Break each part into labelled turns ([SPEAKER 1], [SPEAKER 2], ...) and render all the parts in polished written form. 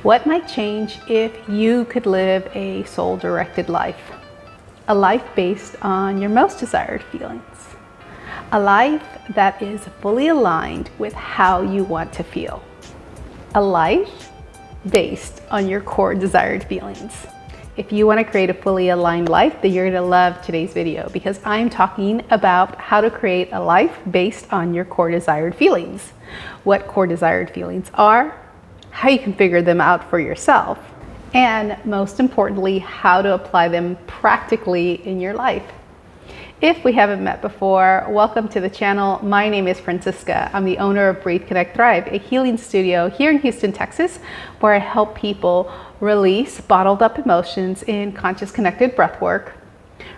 [SPEAKER 1] What might change if you could live a soul-directed life? A life based on your most desired feelings. A life that is fully aligned with how you want to feel. A life based on your core desired feelings. If you want to create a fully aligned life, then you're going to love today's video because I'm talking about how to create a life based on your core desired feelings. What core desired feelings are, how you can figure them out for yourself, and most importantly, how to apply them practically in your life. If we haven't met before, welcome to the channel. My name is Francisca. I'm the owner of Breathe, Connect, Thrive, a healing studio here in Houston, Texas, where I help people release bottled up emotions in conscious connected breathwork,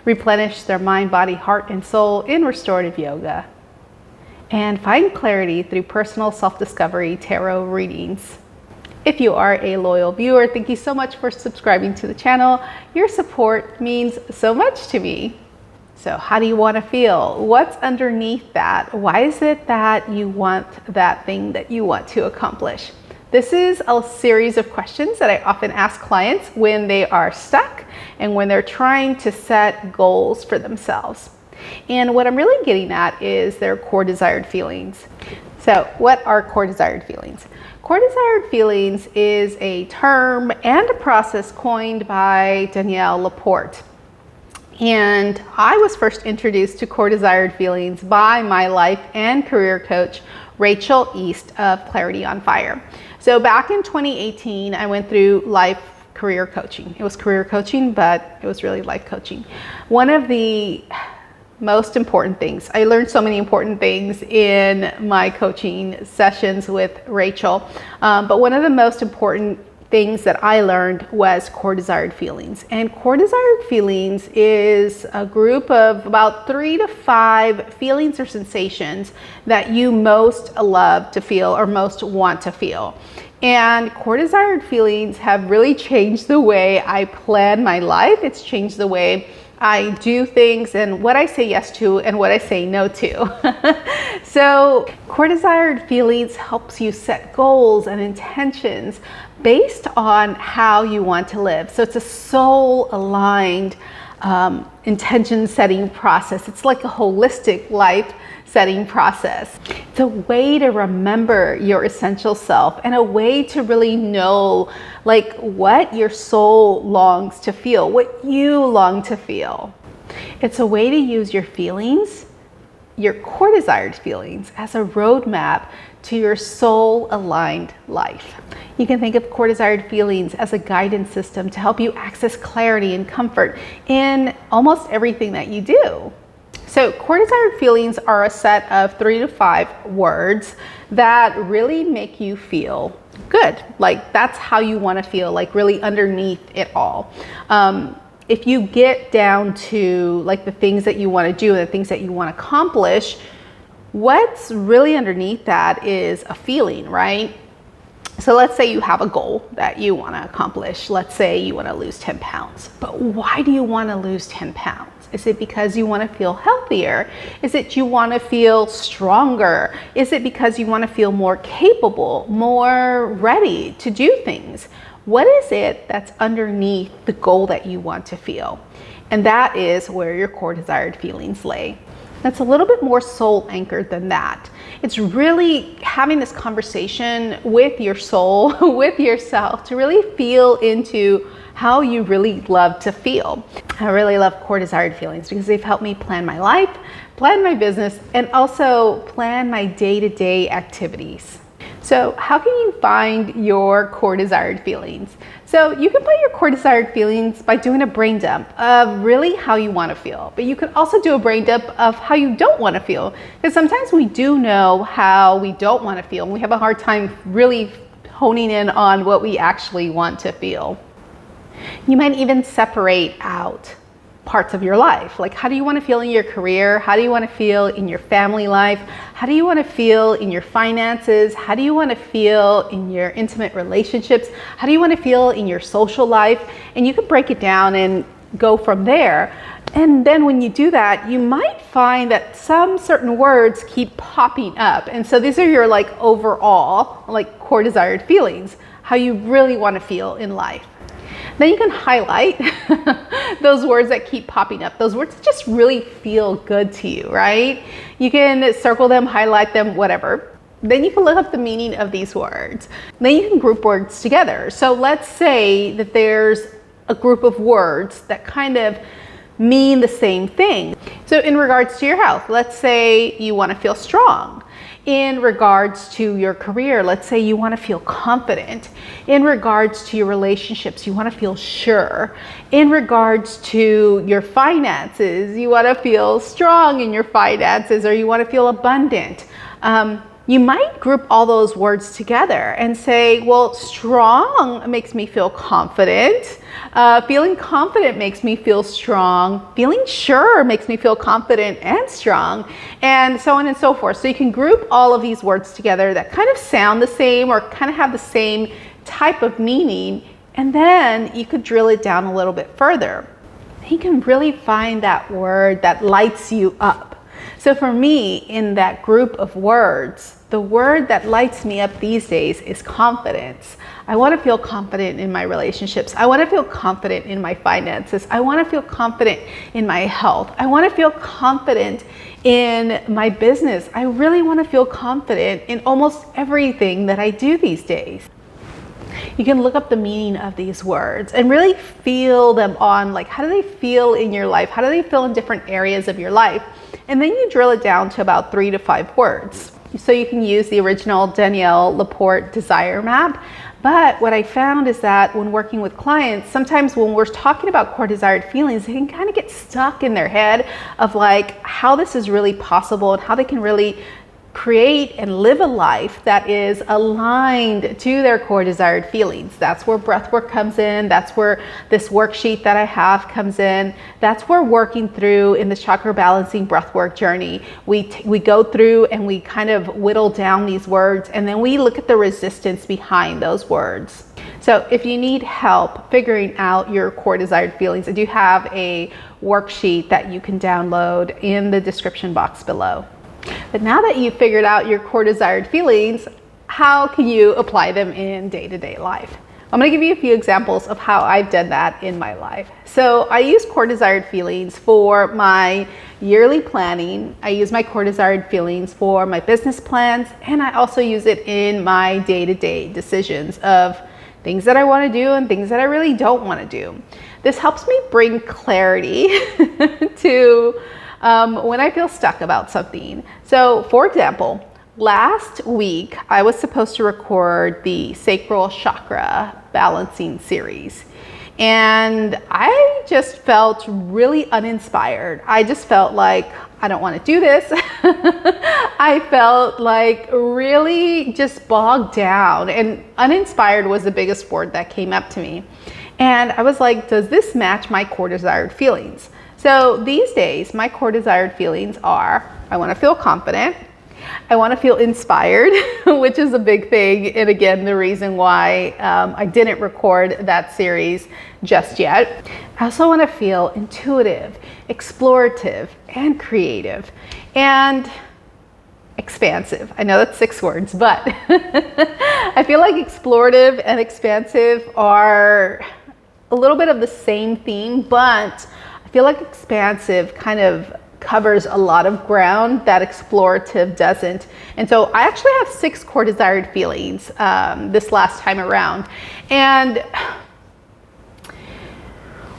[SPEAKER 1] replenish their mind, body, heart, and soul in restorative yoga, and find clarity through personal self-discovery tarot readings. If you are a loyal viewer, thank you so much for subscribing to the channel. Your support means so much to me. So how do you want to feel? What's underneath that? Why is it that you want that thing that you want to accomplish? This is a series of questions that I often ask clients when they are stuck and when they're trying to set goals for themselves. And what I'm really getting at is their core desired feelings. So what are core desired feelings? Core desired feelings is a term and a process coined by Danielle Laporte. And I was first introduced to core desired feelings by my life and career coach, Rachel East of Clarity on Fire. So back in 2018, I went through life career coaching. It was career coaching, but it was really life coaching. One of the most important things, I learned so many important things in my coaching sessions with Rachel, but one of the most important things that I learned was core desired feelings. And core desired feelings is a group of about 3 to 5 feelings or sensations that you most love to feel or most want to feel. And core desired feelings have really changed the way I plan my life. It's changed the way I do things and what I say yes to and what I say no to. So core desired feelings helps you set goals and intentions based on how you want to live. So it's a soul aligned intention setting process. It's like a holistic life setting process. It's a way to remember your essential self and a way to really know like what your soul longs to feel, what you long to feel. It's a way to use your feelings, your core desired feelings, as a roadmap to your soul aligned life. You can think of core desired feelings as a guidance system to help you access clarity and comfort in almost everything that you do. So core desired feelings are a set of 3 to 5 words that really make you feel good. Like that's how you want to feel, like really underneath it all. If you get down to like the things that you want to do and the things that you want to accomplish, what's really underneath that is a feeling, right? So let's say you have a goal that you want to accomplish. Let's say you want to lose 10 pounds. But why do you want to lose 10 pounds? Is it because you want to feel healthier? Is it you want to feel stronger? Is it because you want to feel more capable, more ready to do things? What is it that's underneath the goal that you want to feel? And that is where your core desired feelings lay. That's a little bit more soul anchored than that. It's really having this conversation with your soul, with yourself, to really feel into how you really love to feel. I really love core desired feelings because they've helped me plan my life, plan my business, and also plan my day-to-day activities. So how can you find your core desired feelings? So you can find your core desired feelings by doing a brain dump of really how you want to feel. But you can also do a brain dump of how you don't want to feel. Because sometimes we do know how we don't want to feel. And we have a hard time really honing in on what we actually want to feel. You might even separate out parts of your life. Like, how do you want to feel in your career? How do you want to feel in your family life? How do you want to feel in your finances? How do you want to feel in your intimate relationships? How do you want to feel in your social life? And you can break it down and go from there. And then when you do that, you might find that some certain words keep popping up. And so these are your like overall, like core desired feelings. how you really want to feel in life. Then you can highlight those words that keep popping up, those words that just really feel good to you, right? You can circle them, highlight them, whatever. Then you can look up the meaning of these words. Then you can group words together. So let's say that there's a group of words that kind of mean the same thing. So in regards to your health, let's say you want to feel strong. In regards to your career, let's say you want to feel confident. In regards to your relationships, you want to feel sure. In regards to your finances, you want to feel strong in your finances, or you want to feel abundant. You might group all those words together and say, well, strong makes me feel confident. Feeling confident makes me feel strong. Feeling sure makes me feel confident and strong, and so on and so forth. So you can group all of these words together that kind of sound the same or kind of have the same type of meaning, and then you could drill it down a little bit further. You can really find that word that lights you up. So for me, in that group of words, the word that lights me up these days is confidence. I want to feel confident in my relationships. I want to feel confident in my finances. I want to feel confident in my health. I want to feel confident in my business. I really want to feel confident in almost everything that I do these days. You can look up the meaning of these words and really feel them on, like, how do they feel in your life? How do they feel in different areas of your life? And then you drill it down to about 3 to 5 words. So you can use the original Danielle Laporte desire map. But what I found is that when working with clients, sometimes when we're talking about core desired feelings, they can kind of get stuck in their head of like how this is really possible and how they can really create and live a life that is aligned to their core desired feelings. That's where breathwork comes in. That's where this worksheet that I have comes in. That's where working through in the Chakra Balancing Breathwork Journey, we go through and we kind of whittle down these words, and then we look at the resistance behind those words. So if you need help figuring out your core desired feelings, I do have a worksheet that you can download in the description box below. But now that you've figured out your core desired feelings, how can you apply them in day-to-day life? I'm going to give you a few examples of how I've done that in my life. So I use core desired feelings for my yearly planning. I use my core desired feelings for my business plans, and I also use it in my day-to-day decisions of things that I want to do and things that I really don't want to do. This helps me bring clarity to when I feel stuck about something. So for example, last week I was supposed to record the Sacral Chakra Balancing series, and I just felt really uninspired. I just felt like I don't want to do this. I felt like really just bogged down, and uninspired was the biggest word that came up to me. And I was like, does this match my core desired feelings? So these days, my core desired feelings are, I want to feel confident. I want to feel inspired, which is a big thing. And again, the reason why I didn't record that series just yet. I also want to feel intuitive, explorative, and creative, and expansive. I know that's 6 words, but I feel like explorative and expansive are a little bit of the same theme, but I feel like expansive kind of covers a lot of ground that explorative doesn't. And so I actually have 6 core desired feelings this last time around. And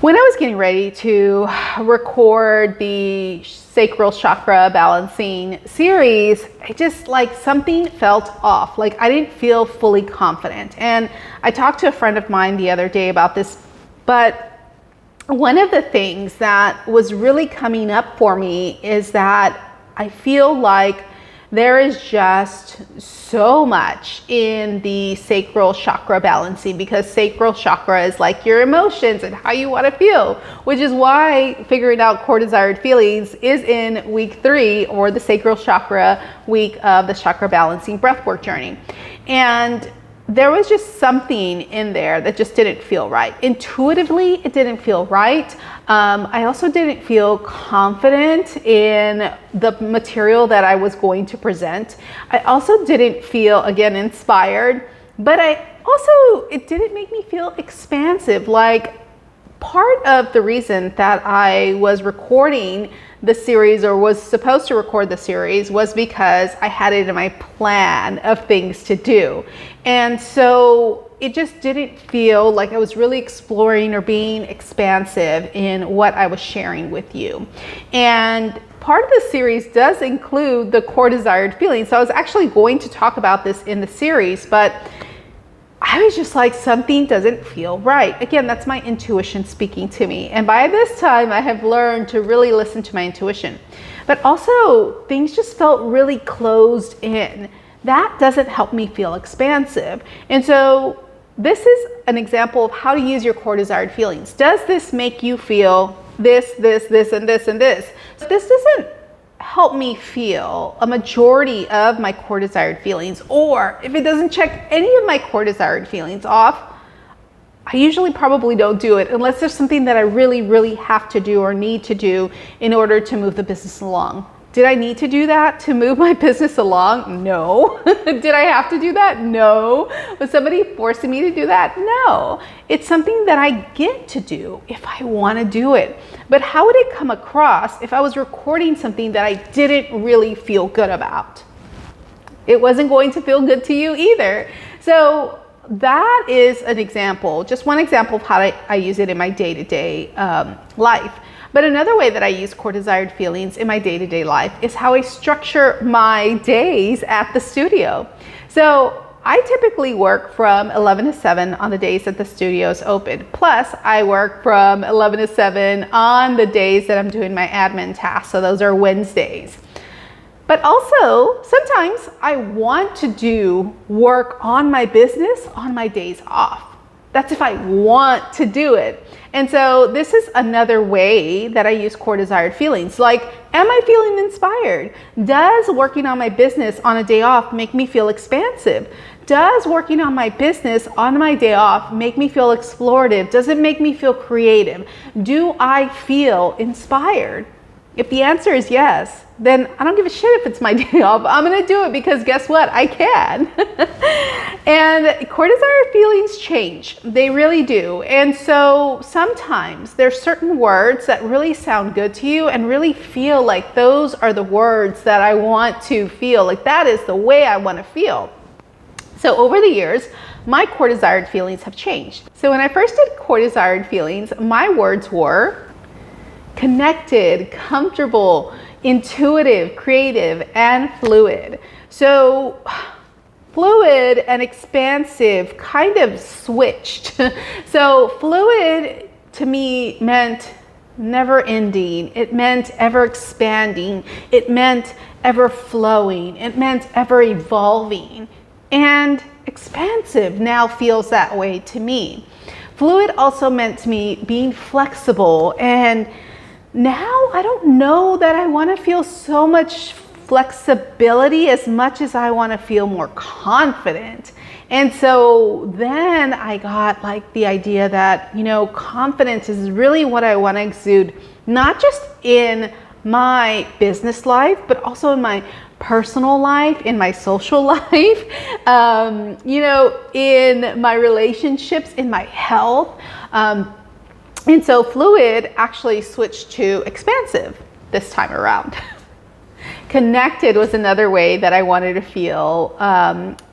[SPEAKER 1] when I was getting ready to record the Sacral Chakra Balancing series, I just like something felt off. Like I didn't feel fully confident. And I talked to a friend of mine the other day about this, but one of the things that was really coming up for me is that I feel like there is just so much in the sacral chakra balancing, because sacral chakra is like your emotions and how you want to feel, which is why figuring out core desired feelings is in week 3, or the sacral chakra week of the Chakra Balancing Breathwork Journey. And there was just something in there that just didn't feel right. Intuitively, it didn't feel right. I also didn't feel confident in the material that I was going to present. I also didn't feel, again, inspired, but I also, it didn't make me feel expansive. Like, part of the reason that I was recording the series, or was supposed to record the series, was because I had it in my plan of things to do. And so it just didn't feel like I was really exploring or being expansive in what I was sharing with you. And part of the series does include the core desired feelings. So I was actually going to talk about this in the series, but I was just like, something doesn't feel right. Again, that's my intuition speaking to me. And by this time, I have learned to really listen to my intuition. But also, things just felt really closed in. That doesn't help me feel expansive. And so this is an example of how to use your core desired feelings. Does this make you feel this, and this, and this? So this doesn't help me feel a majority of my core desired feelings, or if it doesn't check any of my core desired feelings off, I usually probably don't do it unless there's something that I really have to do or need to do in order to move the business along. Did I need to do that to move my business along? No. Did I have to do that? No. Was somebody forcing me to do that? No. It's something that I get to do if I want to do it. But how would it come across if I was recording something that I didn't really feel good about? It wasn't going to feel good to you either. So that is an example, just one example of how I use it in my day-to-day life. But another way that I use core desired feelings in my day-to-day life is how I structure my days at the studio. So I typically work from 11 to 7 on the days that the studio is open. Plus, I work from 11 to 7 on the days that I'm doing my admin tasks. So those are Wednesdays. But also, sometimes I want to do work on my business on my days off. That's if I want to do it. And so this is another way that I use core desired feelings. Like, am I feeling inspired? Does working on my business on a day off make me feel expansive? Does working on my business on my day off make me feel explorative? Does it make me feel creative? Do I feel inspired? If the answer is yes, then I don't give a shit if it's my day off. I'm gonna do it because guess what? I can. And core desired feelings change. They really do. And so sometimes there's certain words that really sound good to you and really feel like those are the words that I want to feel. Like, that is the way I want to feel. So over the years, my core desired feelings have changed. So when I first did core desired feelings, my words were connected, comfortable, intuitive, creative, and fluid. So fluid and expansive kind of switched. So fluid to me meant never ending. It meant ever expanding. It meant ever flowing. It meant ever evolving. And expansive now feels that way to me. Fluid also meant to me being flexible, and now I don't know that I want to feel so much flexibility as much as I want to feel more confident. And so then I got like the idea that, confidence is really what I want to exude, not just in my business life, but also in my personal life, in my social life, in my relationships, in my health. And so fluid actually switched to expansive this time around. Connected was another way that I wanted to feel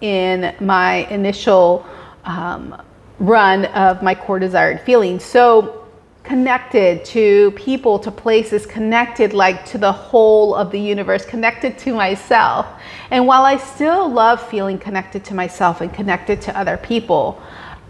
[SPEAKER 1] in my initial run of my core desired feelings. So connected to people, to places, connected like to the whole of the universe, connected to myself. And while I still love feeling connected to myself and connected to other people,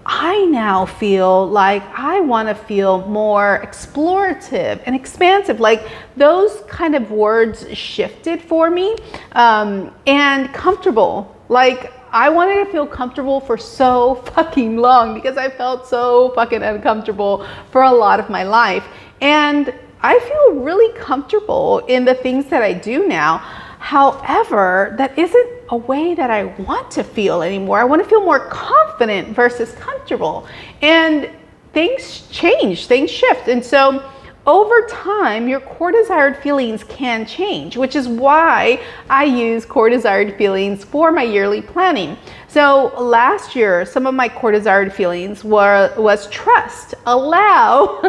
[SPEAKER 1] I now feel like I want to feel more explorative and expansive. Like, those kind of words shifted for me, and comfortable. Like, I wanted to feel comfortable for so fucking long because I felt so fucking uncomfortable for a lot of my life. And I feel really comfortable in the things that I do now. However, that isn't a way that I want to feel anymore. I want to feel more confident versus comfortable. And things change, things shift. And so over time, your core desired feelings can change, which is why I use core desired feelings for my yearly planning. So last year, some of my core desired feelings was trust, allow,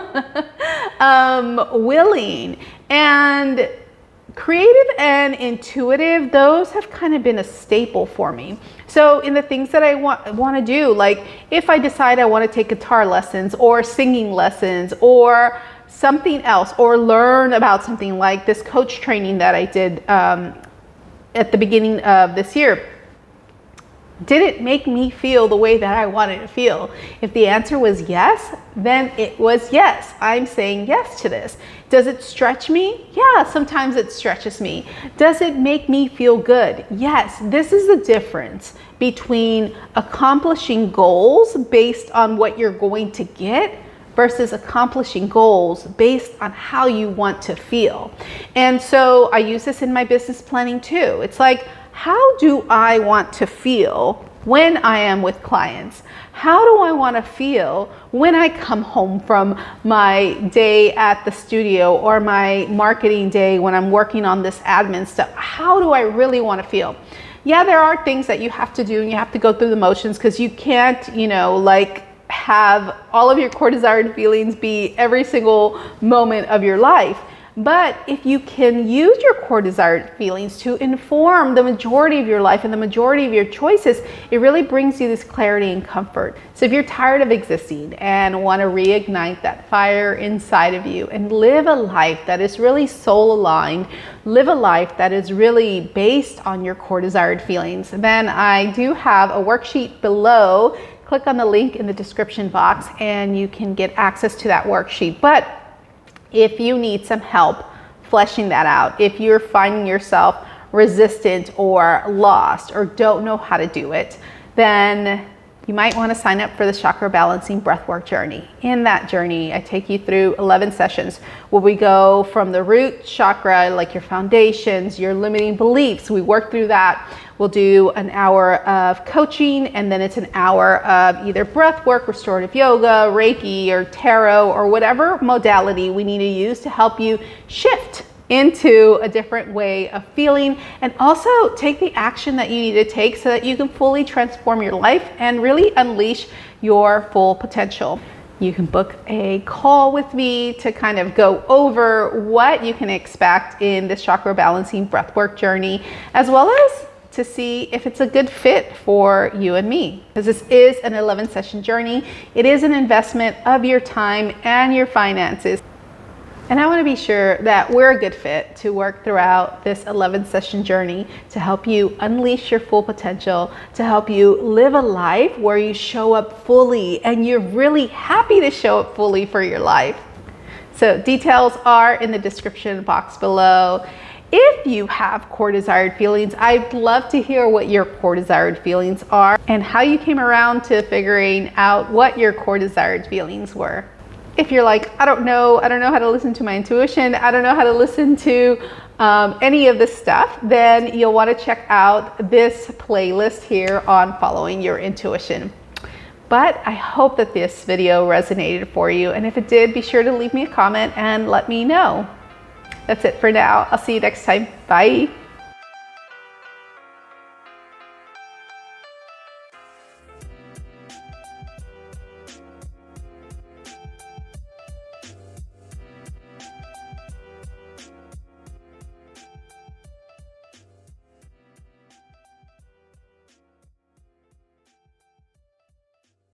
[SPEAKER 1] willing, and creative and intuitive. Those have kind of been a staple for me. So in the things that I want to do, like if I decide I want to take guitar lessons or singing lessons or something else, or learn about something like this coach training that I did at the beginning of this year, did it make me feel the way that I wanted to feel? If the answer was yes, then it was yes. I'm saying yes to this. Does it stretch me? Yeah, sometimes it stretches me. Does it make me feel good? Yes. This is the difference between accomplishing goals based on what you're going to get versus accomplishing goals based on how you want to feel. And so I use this in my business planning too. It's like, how do I want to feel when I am with clients? How do I want to feel when I come home from my day at the studio or my marketing day when I'm working on this admin stuff? How do I really want to feel? Yeah, there are things that you have to do and you have to go through the motions, because you can't, like have all of your core desired feelings be every single moment of your life. But if you can use your core desired feelings to inform the majority of your life and the majority of your choices, it really brings you this clarity and comfort. So if you're tired of existing and want to reignite that fire inside of you and live a life that is really soul aligned, live a life that is really based on your core desired feelings, then I do have a worksheet below. Click on the link in the description box and you can get access to that worksheet. But if you need some help fleshing that out, if you're finding yourself resistant or lost or don't know how to do it, then you might want to sign up for the Chakra Balancing Breathwork Journey. In that journey, I take you through 11 sessions where we go from the root chakra, like your foundations, your limiting beliefs. We work through that. We'll do an hour of coaching, and then it's an hour of either breath work, restorative yoga, Reiki, or tarot, or whatever modality we need to use to help you shift into a different way of feeling, and also take the action that you need to take so that you can fully transform your life and really unleash your full potential. You can book a call with me to kind of go over what you can expect in this Chakra Balancing Breathwork Journey, as well as to see if it's a good fit for you and me. Because this is an 11-session journey. It is an investment of your time and your finances. And I want to be sure that we're a good fit to work throughout this 11-session journey to help you unleash your full potential, to help you live a life where you show up fully and you're really happy to show up fully for your life. So details are in the description box below. If you have core desired feelings, I'd love to hear what your core desired feelings are and how you came around to figuring out what your core desired feelings were. If you're like, I don't know how to listen to my intuition, I don't know how to listen to any of this stuff, then you'll want to check out this playlist here on following your intuition. But I hope that this video resonated for you, and if it did, be sure to leave me a comment and let me know. That's it for now. I'll see you next time. Bye.